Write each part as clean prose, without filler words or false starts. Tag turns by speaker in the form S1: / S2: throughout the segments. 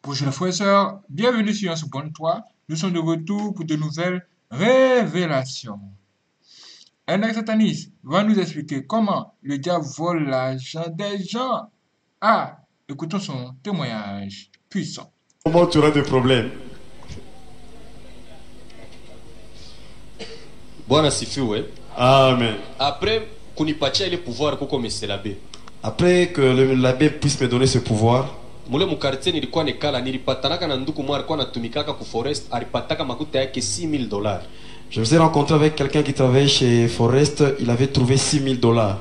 S1: Bonjour frères et sœurs, bienvenue sur ce point 3. Nous sommes de retour pour de nouvelles révélations. Un ex-sataniste va nous expliquer comment le diable vole l'argent des gens. Ah, écoutons son témoignage puissant.
S2: Comment tu auras des problèmes?
S3: Bwana sifiwe.
S2: Amen.
S3: Après kunipatia ile pouvoir kuko meselabe.
S2: Après que l'abbé puisse me donner ce pouvoir,
S3: Mule mukartie nilikuwa nekala nilipatanaka na nduku mwa alikuwa anatumikaka ku forest alipataka makuta yake $6,000.
S2: je me suis rencontré avec quelqu'un qui travaillait chez Forest. Il avait trouvé $6,000.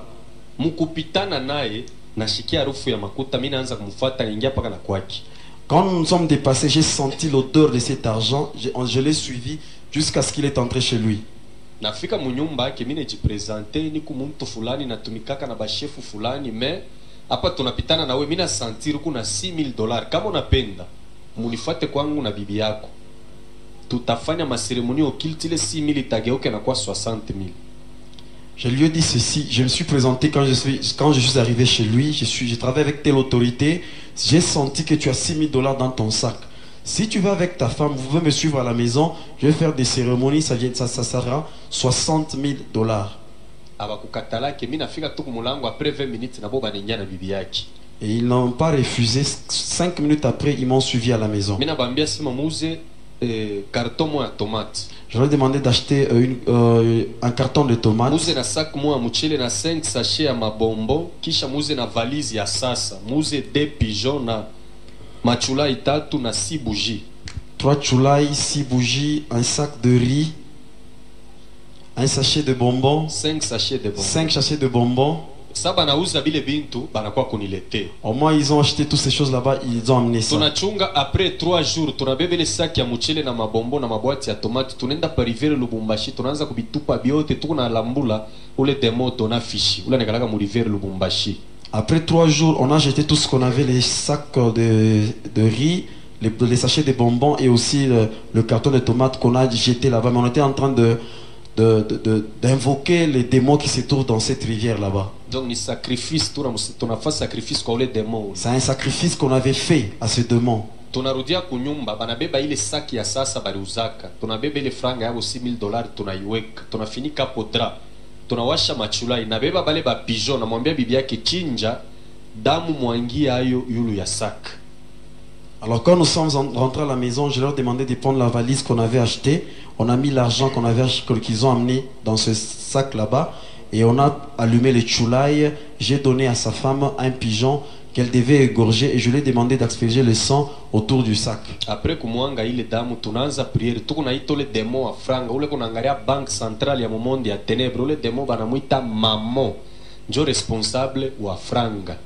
S3: Mukupitana naye nashikia harufu ya makuta mimi naanza kumfuata niingia paka na kwaki.
S2: Quand nous nous sommes dépassés, j'ai senti l'odeur de cet argent. Je l'ai suivi jusqu'à ce qu'il est entré chez lui.
S3: Nafika munyumba yake mimi nejipresente niku muntu fulani natumikaka na bashefu fulani me hapa tunapitana na wewe mimi na sentir kuna $6,000 kama unapenda munifuate kwangu na bibi yako tutafanya maseremoni occulte ile 6,000 itageuke na kwa 60,000.
S2: Je lui ai dit ceci. Je me suis présenté quand je suis arrivé chez lui. J'ai travaillé avec telle autorité. J'ai senti que tu as $6,000 dans ton sac. Si tu vas avec ta femme, vous pouvez me suivre à la maison. Je vais faire des cérémonies. Ça sera $60,000.
S3: Abakukatalake mimi nafika tu kumulango après 20 minutes na boba ningia na bibi yake.
S2: Et ils n'ont pas refusé. 5 minutes après, ils m'ont suivi à la maison.
S3: Mimi nabambia sima muuze carton moja ya tomate.
S2: Je leur ai demandé d'acheter un carton de tomates.
S3: Muuze na sac moja mchele na 5 sachets ya mabombo kisha muuze na valise ya sasa. Muuze 2 pigeons na machulai 3 na 6 bougies.
S2: 3 choulai, 6 bougies, un sac de riz, un sachet de bonbons,
S3: 5 sachets de bonbons.
S2: 5 sachets de bonbons.
S3: Saba nauza bile bintu banakuwa kunilete.
S2: Au moins, ils ont acheté toutes ces choses là-bas, ils ont amené ça.
S3: Tunachunga après 3 jours tunabebe ile saki ya mchele na mabombo na mabwati ya tomate tunaenda pa rivière Lubumbashi tunaanza kubitupa biote tukuna lambula ule demo dona fishi ule nekalaka mu rivière Lubumbashi.
S2: Après 3 jours, on a jeté tout ce qu'on avait, les sacs de riz, les sachets de bonbons et aussi le carton de tomates qu'on a jeté là-bas. Mais on était en train d'invoquer les démons qui se trouvent dans cette rivière là-bas.
S3: Donc ni sacrifice tunafanya sacrifice kwa ule demo.
S2: C'est un sacrifice qu'on avait fait à ce démon.
S3: Tunarudia kunyumba banabeba ile saki ya sasa baliuzaka tunabeba ile franga yao $6,000 tunaiweka tunafinika podra tunawasha machulai nabeba bale ba pigeon namwambia bibi yake chinja damu mwangia hayo yulu ya sak.
S2: Alors quand nous sommes rentrés à la maison, je leur ai demandé de prendre la valise qu'on avait achetée. On a mis l'argent qu'ils ont amené dans ce sac là-bas et on a allumé les choulailles. J'ai donné à sa femme un pigeon qu'elle devait égorger et je lui ai demandé d'asperger le sang autour du sac.
S3: Après kumwanga ile damu tunaanza priere tukunaita ule demo wa franga ule kunaangalia bank centrale ya monde ya ténèbres ule demo banamuita Mammon njo responsable wa franga.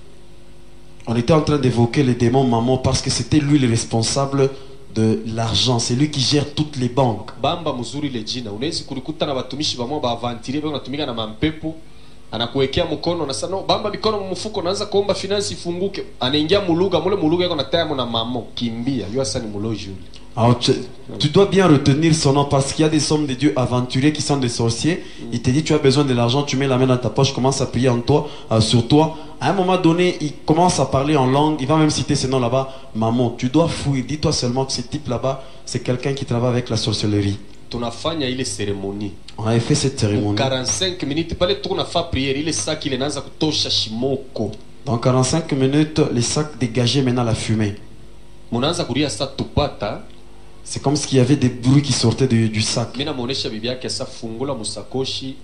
S2: On était en train d'évoquer le démon Mammon parce que c'était lui le responsable de l'argent. C'est lui qui gère toutes les banques.
S3: Bamba mzuri le jina unawezi kulikuta na watumishi bamwa ba avanturier bako natumika na mampepo anakuwekea mkono na sasa no bamba mikono mfuko naanza kuomba finance ifunguke anaingia muluga mule muluga yako na tayari na mamo kimbia yo sasa ni muloji yule.
S2: Alors tu dois bien retenir son nom parce qu'il y a des hommes de Dieu aventuriers qui sont des sorciers. Il te dit tu as besoin de l'argent, tu mets la main dans ta poche, commence à prier sur toi. À un moment donné, il commence à parler en langue, il va même citer ce nom là-bas, Maman. Tu dois fouiller, dis-toi seulement que ce type là-bas, c'est quelqu'un qui travaille avec la sorcellerie.
S3: Tunafanya ile cérémonie.
S2: On avait fait cette cérémonie.
S3: 45 minutes pale tunafa prière ile saki ile naanza kutosha shimoko.
S2: Dans 45 minutes, les sacs dégageaient maintenant la fumée.
S3: Munaanza kulia sa tupata.
S2: C'est comme s'il y avait des bruits qui sortaient du sac.
S3: Mimi namuonesha bibi yake sa fungula musakoshi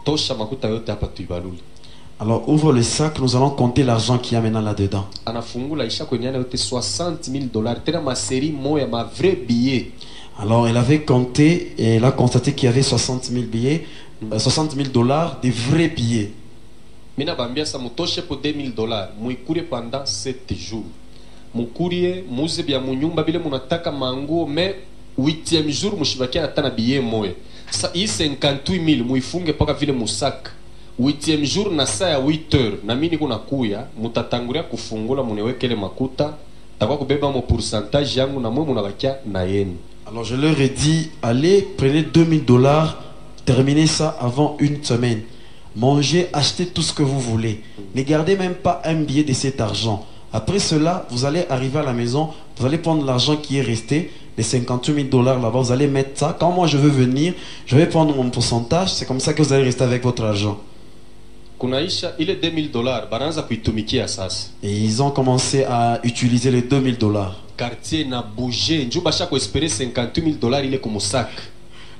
S3: tosha makuta yote hapa tuibaluli.
S2: Alors ouvre le sac, nous allons compter l'argent qu'il y a maintenant là-dedans.
S3: Anafungula isha kwenye yote $60,000 tena ma série moya ma vrai billet.
S2: Alors elle avait compté et elle a constaté qu'il y avait 60,000 billets, $60,000 des vrais billets.
S3: Mimi nabambia sa mutoshe po $2,000 muikure pendant 7 jours. Mukurie muze bya munyumba bile munataka manguo me 8e jour mushibakia atana billet moya. Sa hii 58,000 muifunge paka vile musaka. 8e jour na saa ya 8h na mimi niko nakuya mutatangulia kufungula munewekele makuta takwa kubeba mo pourcentage yangu na mwe munabakia na yenu.
S2: Alors je leur ai dit, allez, prenez $2,000, terminez ça avant une semaine. Mangez, achetez tout ce que vous voulez. Ne gardez même pas un billet de cet argent. Après cela, vous allez arriver à la maison, vous allez prendre l'argent qui est resté, les 58 000 dollars là-bas, vous allez mettre ça. Quand moi je veux venir, je vais prendre mon pourcentage, c'est comme ça que vous allez rester avec votre argent.
S3: Kunaisha ile 2000 dollars banaanza kuitumikia sasa.
S2: Et ils ont commencé à utiliser les 2000 dollars.
S3: Quartier na bouger, njo basha ko espérer 58 000 dollars ile comme sac.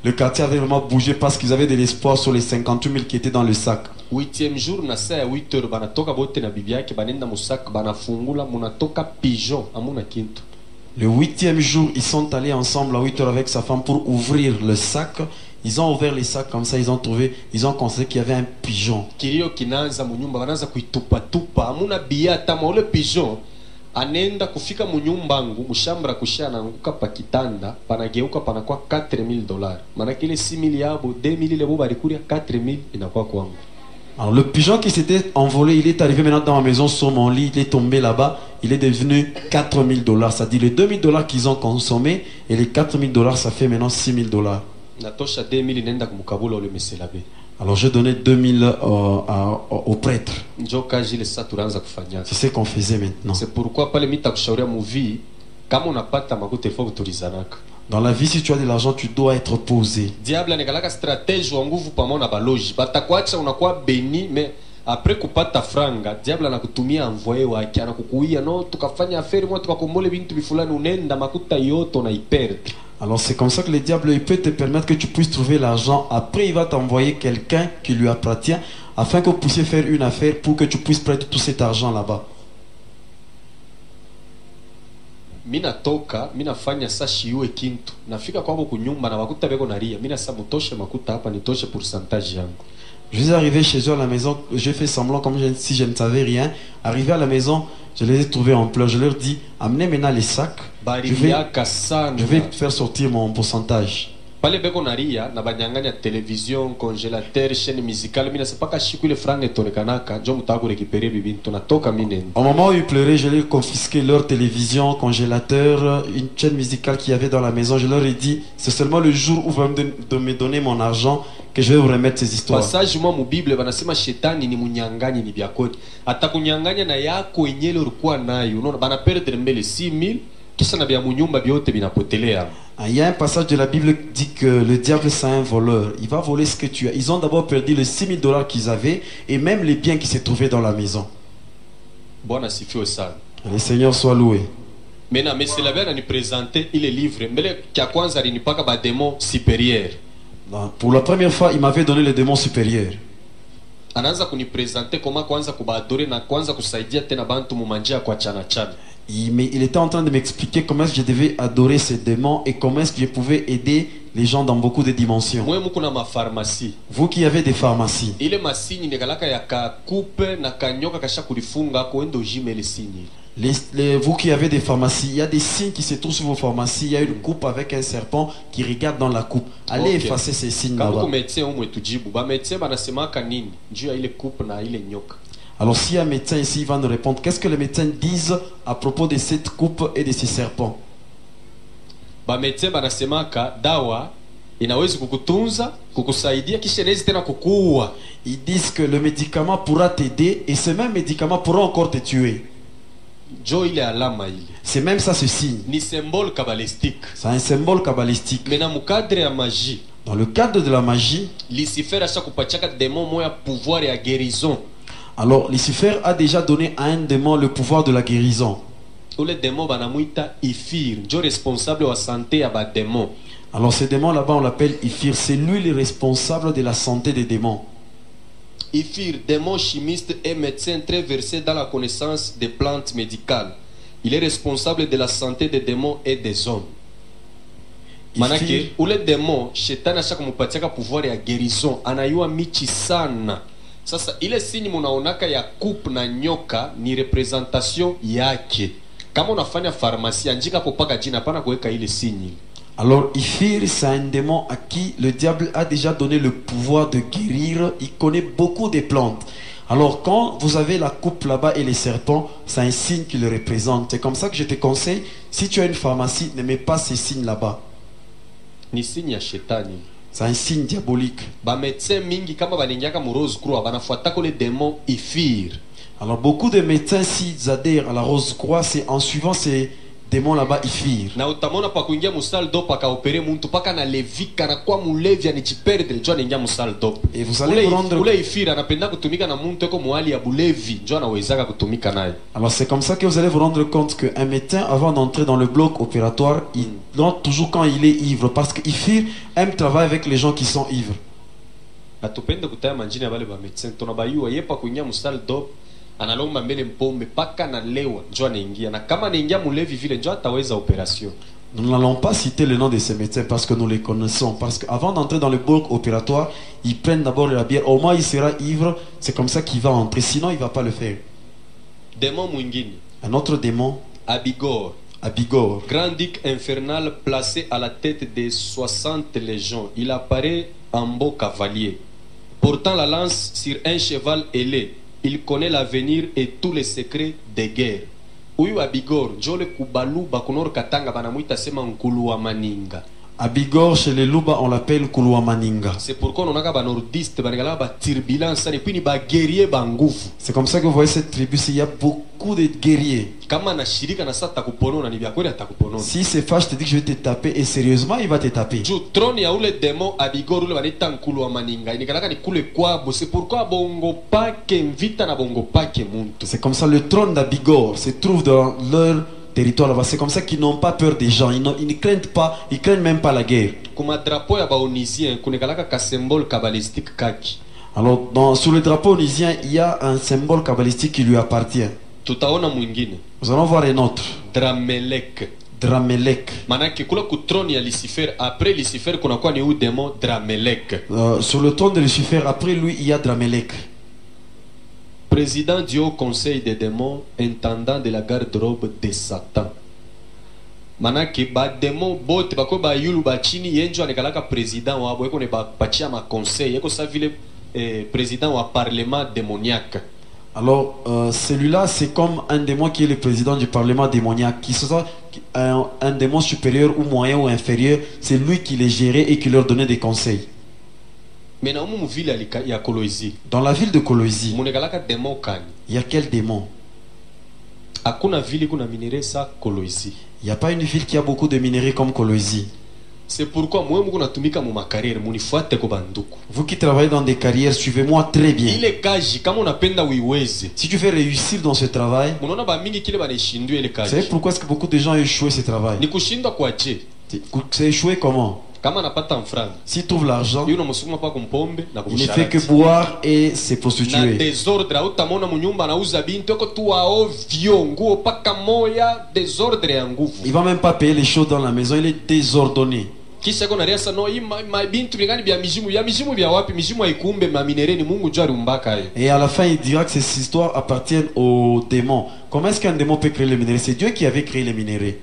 S2: Le quartier avait vraiment bougé parce qu'ils avaient de l'espoir sur les 58 000 qui étaient dans le sac.
S3: 8e jour na saa ya 8 heures banatoka bote na bibi yake banenda musak banafungula munatoka pigeon amuna kintu.
S2: Le 8e jour, ils sont allés ensemble à 8 heures avec sa femme pour ouvrir le sac. Ils ont ouvert les sacs comme ça, ils ont constaté qu'il y avait un pigeon.
S3: Kilio kinaanza munyumba banaanza kuitupa tupa amuna bia tama ule pigeon anenda kufika munyumba yangu mushambra kushana anguka pa kitanda panageuka panakuwa 4000 dollars. Maana kile 6000 yabo 2000 ile bo balikuria 4000 inakuwa kwangu.
S2: Alors le pigeon qui s'était envolé, il est arrivé maintenant dans ma maison sur mon lit, il est tombé là-bas, il est devenu 4000 dollars. C'est-à-dire les 2000 dollars qu'ils ont consommés et les 4000 dollars, ça fait maintenant 6000 dollars.
S3: Natosha 2000 nenda kumkabula ule meselabe.
S2: Alors j'ai donné 2000 au prêtre.
S3: Njo kaji ile sasa tunaanza kufanya.
S2: C'est ce qu'on faisait maintenant.
S3: C'est pourquoi pale mitakushauria movie kama unapata makuta ifo kutulizanaka.
S2: Dans la vie, si tu as de l'argent, tu dois être posé.
S3: Diable anakalaka stratège wa nguvu pamoja na baloji. Batakuacha unakuwa beni mais après kupata franga, diable anakutumia envoyer wake, anakukuia no tukafanya affaire moi tukakombole bintu bifulani unenda makuta yote na iperde.
S2: Alors c'est comme ça que le diable il peut te permettre que tu puisses trouver l'argent. Après il va t'envoyer quelqu'un qui lui appartient afin que vous puissiez faire une affaire pour que tu puisses prêter tout cet argent là-bas.
S3: Mina toka, mina fanya sa shiwe kintu. Nafika kwako kunyumba na makuta beko naria. Mina sa mutoshe makuta hapa nitoshe pourcentage yangu.
S2: Je suis arrivé chez eux à la maison, j'ai fait semblant comme si je ne savais rien. Arrivé à la maison, je les ai trouvés en pleurs. Je leur dis, amenez maintenant les sacs. Je vais faire sortir mon pourcentage.
S3: Pale beko naria na banyanganya télévision, congélateur, chaîne musicale. Mina sepaka shiku ile franga etolekanaka. Jo mutako récupérer bibintu natoka minen.
S2: Au moment où ils pleuraient, je leur ai confisqué leur télévision, congélateur, une chaîne musicale qu'il y avait dans la maison. Je leur ai dit, c'est seulement le jour où vous me donner mon argent que je vais vous remettre ces histoires.
S3: Passage moi mu Bible banasema shetani ni munyanganya ni byakoti. Atakunyanganya na yako yenyewe ulikuwa nayo. Unaona bana perdre mbele 6000 kisha na bya munyumba byote binapotelea.
S2: Il y a un passage de la Bible qui dit que le diable c'est un voleur. Il va voler ce que tu as. Ils ont d'abord perdu les 6000 dollars qu'ils avaient et même les biens qui se trouvaient dans la maison.
S3: Bwana sifiwe sana.
S2: Le Seigneur soit loué.
S3: Maintenant, mais c'est la veine à nous présenter il est livre. Mais le kia kwanza alinipaka ba démon supérieur.
S2: Pour la première fois, il m'avait donné le démon supérieur.
S3: Anaanza kunipresenter comment kwanza kubaadore na kwanza kusaidia tena bantu mumanjia kwa chana chana.
S2: Il était en train de m'expliquer comment est-ce que je devais adorer ces démons et comment est-ce que je pouvais aider les gens dans beaucoup de dimensions.
S3: Mwe muko na mapharmacie.
S2: Vous qui avez des pharmacies.
S3: Ile masini nekalaka ya ka coupe na kanyoka kasha kulifunga koendo jime le signe.
S2: Vous qui avez des pharmacies, il y a des signes qui se trouvent sur vos pharmacies. Il y a une coupe avec un serpent qui regarde dans la coupe. Allez effacer ces signes là-bas. Alors si un médecin ici va nous répondre, qu'est-ce que les médecins disent à propos de cette coupe et de ces serpents? Ils disent que le médicament pourra t'aider et ce même médicament pourra encore te tuer. C'est même ça ce signe. C'est un symbole kabbalistique. Dans le cadre de la magie, alors Lucifer a déjà donné à un démon le pouvoir de la guérison. Alors ce démon là-bas on l'appelle Ifir. C'est lui le responsable de la santé des démons.
S3: Ifir, démon chimiste et médecin très versé dans la connaissance des plantes médicales. Il est responsable de la santé des démons et des hommes. Manake, ou les démons, shetani ashaka mupatiaka pouvoir ya guérison, anayua michi sana. Sasa, ile signe munaonaka ya coupe na nyoka ni representation yake. Kama unafanya pharmacie, anjika popaka jina pana kuweka ile signe.
S2: Alors Ifir, c'est un démon à qui le diable a déjà donné le pouvoir de guérir. Il connaît beaucoup de plantes. Alors quand vous avez la coupe là-bas et les serpents, c'est un signe qui le représente. C'est comme ça que je te conseille, si tu as une pharmacie, ne mets pas ces signes là-bas.
S3: Ni signe ya shetani.
S2: C'est un signe diabolique.
S3: Ba médecin mingi kama baningiaka mu Rose Croix banafuataka le démon Ifir.
S2: Alors beaucoup de médecins, s'ils adhèrent à la Rose-Croix, c'est en suivant ces démons là-bas, Ifir.
S3: na utamona pa kuingia musal do pakaopere muntu paka nalevika na kwa mulevi anichiperdre njo anaingia musal do.
S2: Et vous allez vous rendre...
S3: ule ifira anapenda kutumika na muntu eko muhali ya bulevi njo anawezaka kutumika naye.
S2: Alors c'est comme ça que vous allez vous rendre compte qu'un médecin, avant d'entrer dans le bloc opératoire, il entre toujours quand il est ivre. Parce que Ifir aime travailler avec les gens qui sont ivres.
S3: Atupende kutaya manjini ya bale ba medecin tunabayua yepa kuingia musal do analomba mbele mpombe paka na lewa njo anaingia na kama anaingia mulevi vile njo ataweza operation.
S2: Nous n'allons pas citer le nom de ces médecins parce que nous les connaissons. Parce qu'avant d'entrer dans le bloc opératoire, ils prennent d'abord la bière. Au moins il sera ivre, c'est comme ça qu'il va entrer. Sinon il ne va pas le faire.
S3: Démon mwingine.
S2: Un autre démon,
S3: Abigor.
S2: Abigor.
S3: Grand duc infernal placé à la tête des 60 légions. Il apparaît en beau cavalier, portant la lance sur un cheval ailé. Il connaît l'avenir et tous les secrets des guerres. Uyu Abigor, Jole Kubalu Bakunor Katanga banamuita sema nkulu wa maninga.
S2: Abigor, chez les Luba, on l'appelle Kuluwa Maninga.
S3: C'est pourquoi on a ba nordiste, banegala ba turbulence, et puis ni ba guerrier ba nguvu.
S2: C'est comme ça que vous voyez cette tribu, il y a beaucoup de guerriers.
S3: Kama na shirika na sata kuponona ni bya kweli atakuponona.
S2: Si c'est fâche, te dit que je vais te taper, et sérieusement, il va te taper.
S3: Ju trône ya ule démon Abigor ule banita nkulu wa maninga. Inikalaka ni kule kwabo, c'est pourquoi bongo pake mvita na bongo pake muntu.
S2: C'est comme ça, le trône d'Abigor se trouve dans leur territoire là-bas. C'est comme ça qu'ils n'ont pas peur des gens. Ils ne craignent pas, ils craignent même pas la guerre.
S3: Kuma drapeau ya baonisien kunekalaka ka symbole kabbalistique kaki.
S2: Alors, sur le drapeau onusien, il y a un symbole kabbalistique qui lui appartient.
S3: Tutaona mwingine.
S2: Nous allons voir un autre.
S3: Dramelek.
S2: Dramelek.
S3: Manake kula ku trône ya Lucifer, après Lucifer kuna kwa ni u démon Dramelek.
S2: Sur le trône de Lucifer, après lui, il y a Dramelek.
S3: Président du haut conseil des démons, intendant de la garde-robe de Satan. Manake ba démon bote bako ba yulu ba chini yenjo anekalaka président wabo eko ne ba pachia ma conseil eko sa vile président wa parlement démoniaque.
S2: Alors, celui-là, c'est comme un démon qui est le président du parlement démoniaque, qui soit un démon supérieur ou moyen ou inférieur, c'est lui qui les gérait et qui leur donnait des conseils. Dans la ville de Kolwezi, il y a quel démon? Il n'y a pas une ville qui a beaucoup de minerais comme Kolwezi.
S3: C'est pourquoi
S2: vous qui travaillez dans des carrières, suivez-moi très bien. Si tu veux réussir dans ce travail, vous savez pourquoi est-ce que beaucoup de gens ont échoué ce travail? C'est échoué comment? S'il trouve l'argent, il ne fait que boire et se prostituer. Il va même pas payer les choses dans la maison, il est désordonné. Et à la fin il dira que ces histoires appartiennent aux démons. Comment est-ce qu'un démon peut créer les minéraux? C'est Dieu qui avait créé les minéraux.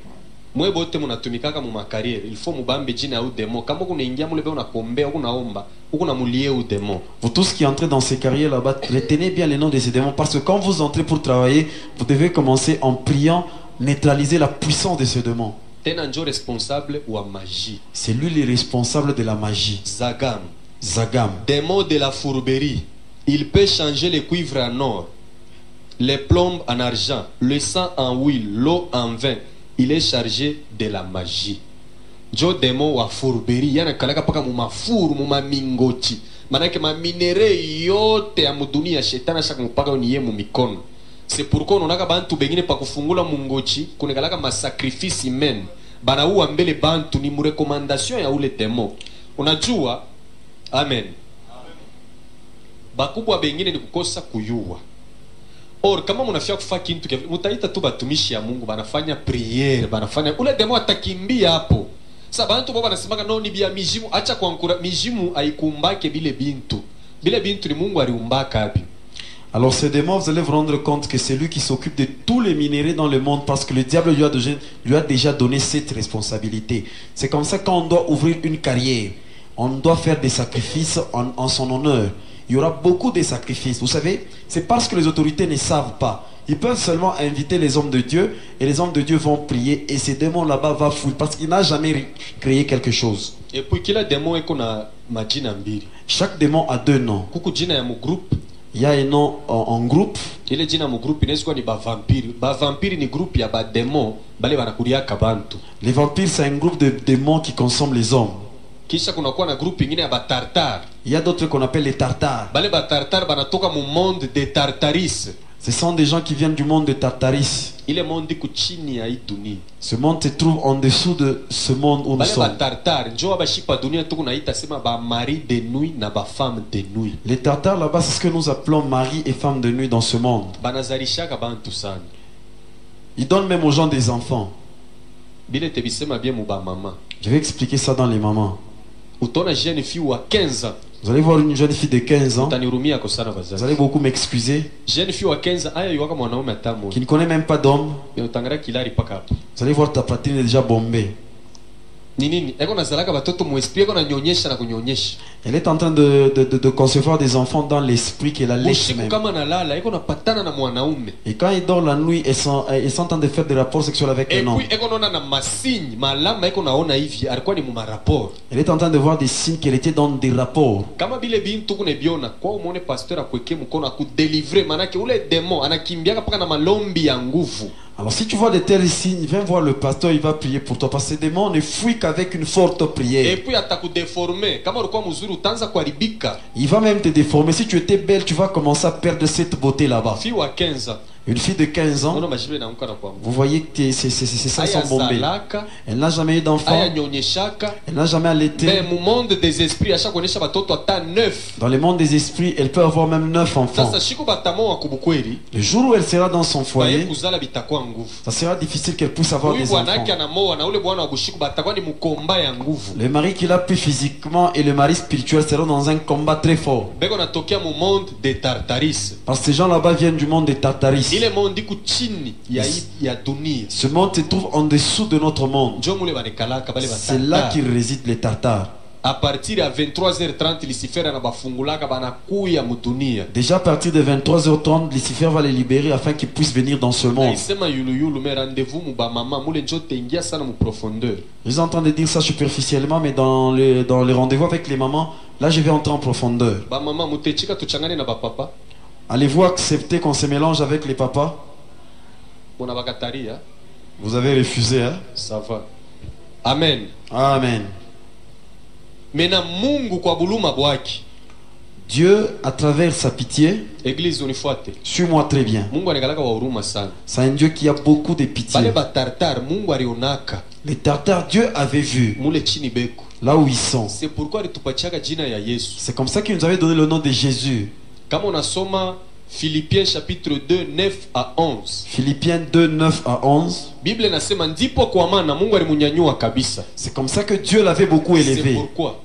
S3: Mwe bote munatumikaka mu makariere il faut mubambe jina ya udemo kama kunaingia mule beo unapombea unaomba ukuna mulie udemo.
S2: Vous tous qui entrez dans ces carrières là-bas, retenez bien les noms de ces démons parce que quand vous entrez pour travailler, vous devez commencer en priant, neutraliser la puissance de ce démon.
S3: Tena njo responsable wa magie.
S2: C'est lui le responsable de la magie.
S3: Zagam.
S2: Zagam.
S3: Démon de la fourberie. Il peut changer le cuivre en or, les plombes en argent, le sang en huile, l'eau en vin. Il est chargé de la magie. Jo démon wa fourberie yana kalaka paka mu mafuru mu mamingoti. Manake ma minere yote ya mudunia shetana shaka mpaka uniye mu mikono. C'est pourquoi onaka bantu bengine pa kufungula mungochi kunekalaka ma sacrifice men. Bana uwa mbele bantu ni mu recommandation ya ule démon. Unajua? Amen. Bakubwa bengine ni kukosa kuyua. Or kama munafia kufa kintu mutaita tu batumishi ya Mungu banafanya priere banafanya ule demo atakimbia hapo. Sasa bantu baba nasemaka no ni bia mijimu acha kuankura mijimu aikumbake bile bintu. Bile bintu ni Mungu aliumbaka hapi.
S2: Alors ce démon, vous allez vous rendre compte que c'est lui qui s'occupe de tous les minéraux dans le monde parce que le diable lui a déjà donné cette responsabilité. C'est comme ça quand on doit ouvrir une carrière, on doit faire des sacrifices en son honneur. Il y aura beaucoup de sacrifices. Vous savez, c'est parce que les autorités ne savent pas. Ils peuvent seulement inviter les hommes de Dieu et les hommes de Dieu vont prier et ces démons là-bas vont fouiller parce qu'il n'a jamais créé quelque chose.
S3: Et puis qu'il a démon et qu'on a majina mbiri.
S2: Chaque démon a deux noms.
S3: Kuku jina ya mu groupe.
S2: Il y a un nom en groupe.
S3: ile jina mu group inaweza kuwa ni bavampiri. Bavampiri ni group ya bademo bale banakuliaka bantu.
S2: Les vampires, c'est un groupe de démons qui consomment les hommes.
S3: Kisha kunakuwa na group ingine ya batartar.
S2: Il y a d'autres qu'on appelle les tartares.
S3: Bale batartar banatoka mu monde de Tartaris.
S2: Ce sont des gens qui viennent du monde de Tartaris.
S3: Ile monde iko chini ya hii dunia.
S2: Ce monde se trouve en dessous de ce monde où nous
S3: Bale
S2: sommes.
S3: batartar njo abashipa dunia tuko naita sema ba mari de nuit na ba femme de nuit.
S2: Les tartares là-bas, c'est ce que nous appelons mari et femme de nuit dans ce monde.
S3: Banazalishaka bantu sana.
S2: Ils donnent même aux gens des enfants.
S3: Bile tebisema bien mu ba mama.
S2: Je vais expliquer ça dans les mamans.
S3: Utona jeune fille wa 15 ans.
S2: Vous allez voir une jeune fille de 15 ans.
S3: Utanirumia kwa sana
S2: Vous
S3: bazazi.
S2: allez beaucoup m'excuser.
S3: Jeune fille wa 15 ans aya yuwaka mwanaume atamu.
S2: Qui ne connaît même pas d'homme.
S3: Utangara kilari paka hapo.
S2: Vous allez voir ta poitrine est déjà bombée.
S3: Ni nini? Eko nazalaka batoto mu esprit eko nanyonyesha na kunyonyesha.
S2: Elle est en train de concevoir des enfants dans l'esprit qu'elle a laissé
S3: Usiku
S2: même.
S3: kama nalala eko napatana na mwanaume.
S2: Et quand ils dorment la nuit, ils sont en train de faire des rapports sexuels avec
S3: Et
S2: un homme.
S3: puis eko naona na masinyi, malama eko naona hivi alikuwa ni mu rapport.
S2: Elle est en train de voir des signes qu'elle était dans des rapports.
S3: Kama bile bintu kunebiona kwa umuone pasteur akweke mkono akudélivrer manake ule démon anakimbiaka paka na malombi ya nguvu.
S2: Alors si tu vois de tels signes, viens voir le pasteur, il va prier pour toi. Parce que ces démons ne fuient qu'avec une forte
S3: Et
S2: prière.
S3: puis atakudéformer. Kama ulikuwa mzuri utaanza kuharibika.
S2: Il va même te déformer. Si tu étais belle, tu vas commencer à perdre cette beauté là-bas.
S3: Fille wa 15 ans.
S2: Une fille de 15 ans,
S3: Nono majibe na mkana kwa.
S2: vous voyez que ses seins
S3: Aya
S2: sont bombés.
S3: zalaka,
S2: Elle n'a jamais eu d'enfant.
S3: aya nyonyeshaka.
S2: Elle n'a jamais
S3: Mais
S2: allaité.
S3: mu monde des esprits acha kuonesha batoto ata 9.
S2: Dans le monde des esprits, elle peut avoir même 9 enfants.
S3: Sasa shiko batamo wa kubukweli.
S2: Le jour où elle sera dans son
S3: Baye
S2: foyer,
S3: kuzala bitakuwa nguvu.
S2: ça sera difficile qu'elle puisse avoir
S3: Huyu
S2: des
S3: bwana
S2: enfants.
S3: yake anamoa na ule bwana wa bushiku batakuwa ni mukomba ya nguvu.
S2: Le mari qu'il a pris physiquement et le mari spirituel seront dans un combat très fort.
S3: Beko natokea mu monde de Tartaris.
S2: Parce que ces gens là-bas viennent du monde de Tartaris.
S3: Ile monde iko chini ya dunia.
S2: Ce monde se trouve en dessous de notre monde.
S3: Njo mule banekalaka bale
S2: C'est là
S3: batata.
S2: qu'ils résident les Tartares.
S3: À partir ya 23h30 Lucifer anabafungulaka banakuya mu dunia.
S2: Déjà à partir de 23h30, Lucifer va les libérer afin qu'ils puissent venir dans ce monde.
S3: Naisema yulu mais rendez-vous mu ba mama mule njo tengia sana mu profondeur.
S2: Ils sont en train de dire ça superficiellement, mais dans les rendez-vous avec les mamans, là je vais entrer en profondeur.
S3: Ba mama mutechika tuchangane na ba papa.
S2: Allez-vous accepter qu'on se mélange avec les papas?
S3: Mona bakataria.
S2: Vous avez refusé, hein?
S3: Ça va. Amen.
S2: Amen.
S3: Mena Mungu kwa buluma bwaki.
S2: Dieu, à travers sa pitié,
S3: Église unifuate.
S2: suis-moi très bien.
S3: Mungu anagalaka wa huruma sana.
S2: C'est un Dieu qui a beaucoup de pitié.
S3: Bale batartar Mungu alionaka
S2: Les Tartares, Dieu avait vu
S3: mule chini beko.
S2: là où ils sont.
S3: C'est pourquoi alitupachiaka jina ya Yesu.
S2: C'est comme ça qu'il nous avait donné le nom de Jésus.
S3: Kama unasoma Philippiens chapitre 2 9 à 11.
S2: Philippiens 2, 9 à 11.
S3: Biblia inasema ndipo kwa maana Mungu alimunyanyua kabisa.
S2: C'est comme ça que Dieu l'avait beaucoup
S3: C'est
S2: élevé.
S3: pourquoi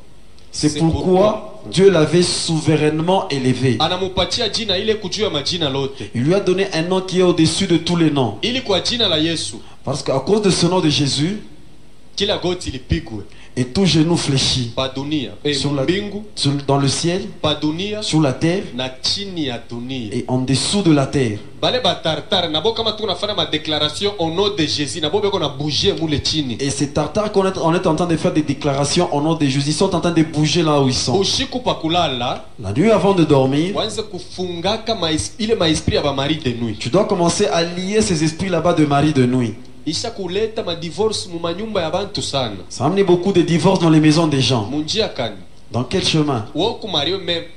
S2: C'est pourquoi Dieu l'avait souverainement élevé.
S3: anamupatia jina ile kujua majina lote.
S2: Il lui a donné un nom qui est au-dessus de tous les noms.
S3: Ili kwa jina la Yesu
S2: Parce qu'à cause de ce nom de Jésus,
S3: kila goti lipigwe
S2: et tout genou fléchit
S3: pa dunia,
S2: Sur la-
S3: mbingu,
S2: dans le ciel,
S3: pa dunia
S2: sur la terre
S3: na chini ya dunia.
S2: et en dessous de la terre.
S3: Bale batartar nabo kama tunafanya ma déclaration au nom de Jésus nabo beko na bouger mule chini.
S2: Et ces tartares qu'on est, on est en train de faire des déclarations au nom de Jésus, ils sont en train de bouger là où ils sont.
S3: Ushiku pa kulala
S2: La nuit avant de dormir,
S3: wanze kufungaka ile maesprit ya ba mari de nuit.
S2: tu dois commencer à lier ces esprits là-bas de mari de nuit.
S3: Isha kuleta ma divorce mu manyumba ya bantu sana.
S2: Ça a amené beaucoup de divorces dans les maisons des gens.
S3: Munjia kani
S2: Dans quel chemin?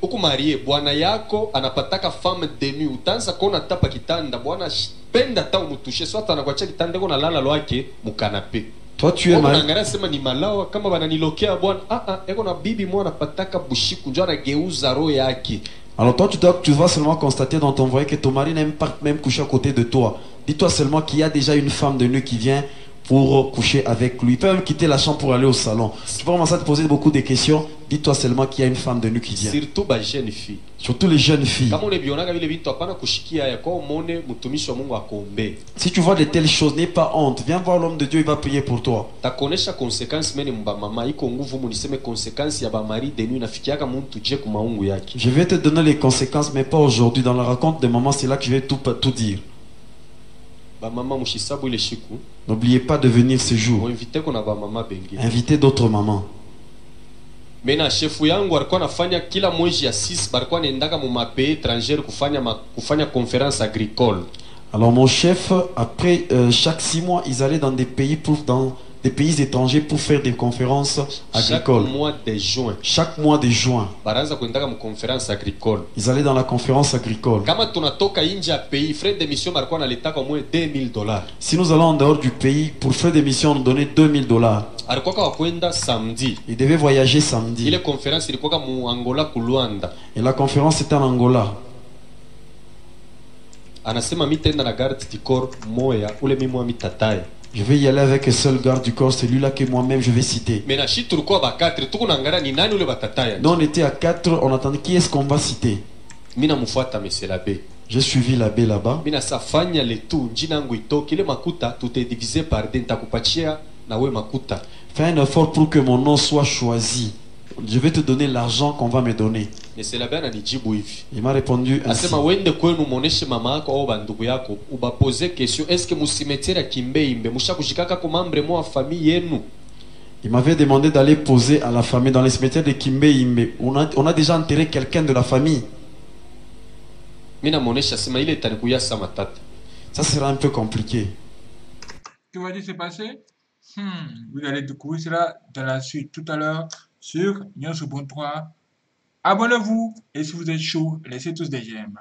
S3: ukumarie bwana yako anapataka femme de nuit utaanza kuona tapa kitanda bwana penda ta umutushe swata anakuacha kitanda iko nalala lwake mukanape.
S2: Toi tu es marié.
S3: Unaangalia sema ni malawa kama bananilokea bwana eko na bibi mwana anapataka bushiku njo anageuza roho yake.
S2: Alors toi tu vas seulement constater dans ton foyer que ton mari n'aime pas même coucher à côté de toi. Dis-toi seulement qu'il y a déjà une femme de nuit qui vient pour coucher avec lui. Il peut même quitter la chambre pour aller au salon. Si tu commences à te poser beaucoup de questions, dis-toi seulement qu'il y a une femme de nuit qui vient.
S3: Surtout ba jeune fille.
S2: Surtout les jeunes filles.
S3: Kama unebionaga vile vitu hapana kushikia ya kwa umone mtumishi wa Mungu akombe.
S2: Si tu vois de telles choses, n'aie pas honte. Viens voir l'homme de Dieu, il va prier pour toi.
S3: Takonesha consequence mene mba mama iko nguvu muniseme consequence ya ba mari de nuit nafikiaka muntu je ku maungu yake.
S2: Je vais te donner les conséquences, mais pas aujourd'hui. Dans la raconte de maman, c'est là que je vais tout dire.
S3: Ba mama mushisabu ile shiku.
S2: N'oubliez pas de venir ce jour.
S3: Invitez qu'on a ba mama bengi.
S2: Invitez d'autres mamans.
S3: Mena chefu yangu alikuwa anafanya kila mwezi ya 6 balikuwa naendaka mu mapays étrangers kufanya conférence agricole.
S2: Alors mon chef, après chaque 6 mois, ils allaient dans des pays étrangers pour faire des conférences agricoles.
S3: Chaque mois de juin.
S2: Chaque mois de juin.
S3: Baraza kuendaka mu conférence agricole.
S2: Ils allaient dans la conférence agricole.
S3: Kama tunatoka nje ya pays, frais d'émission balikuwa nalitaka au moins $2000.
S2: Si nous allons en dehors du pays, pour frais d'émission, on nous donnait $2000.
S3: Alikuwa kwa kwenda samedi.
S2: Ils devaient voyager samedi.
S3: Ile conférence ilikuwa mu Angola ku Luanda.
S2: Et la conférence était en Angola.
S3: Anasema mitenda na garde du corps moya ule mimi wa mitataye.
S2: Je vais y aller avec un seul garde du corps, celui-là que moi-même je vais citer.
S3: Mais na shi tulikuwa ba 4 tuko naangalia ni nani ule batataya.
S2: Nous on était à 4, on attendait qui est-ce qu'on va citer.
S3: Mimi namfuata monsieur l'abbé.
S2: J'ai suivi l'abbé là-bas.
S3: Mimi nasafanya le tout njina yangu itoke ile makuta tute diviser par deux nitakupatia na we makuta.
S2: Fais un effort pour que mon nom soit choisi. Je vais te donner l'argent qu'on va me donner.
S3: Monsieur l'abbé ananijibu hivi.
S2: Il m'a répondu ainsi.
S3: Asema wende kwenu muoneshe mama yako au bandugu yako ubapose question est-ce que musimetiere kimbeimbe mushakushikaka ko membre mo famille yenu.
S2: Il m'avait demandé d'aller poser à la famille dans les cimetières de Kimbeimbe. On a déjà enterré quelqu'un de la famille.
S3: Mina muonesha sema ile itanikuya sama tata.
S2: Ça sera un peu compliqué.
S1: Que va-t-il se passer? Vous allez découvrir cela dans la suite tout à l'heure sur Nyon sur Bon 3. Abonnez-vous et si vous êtes chaud, laissez tous des j'aime.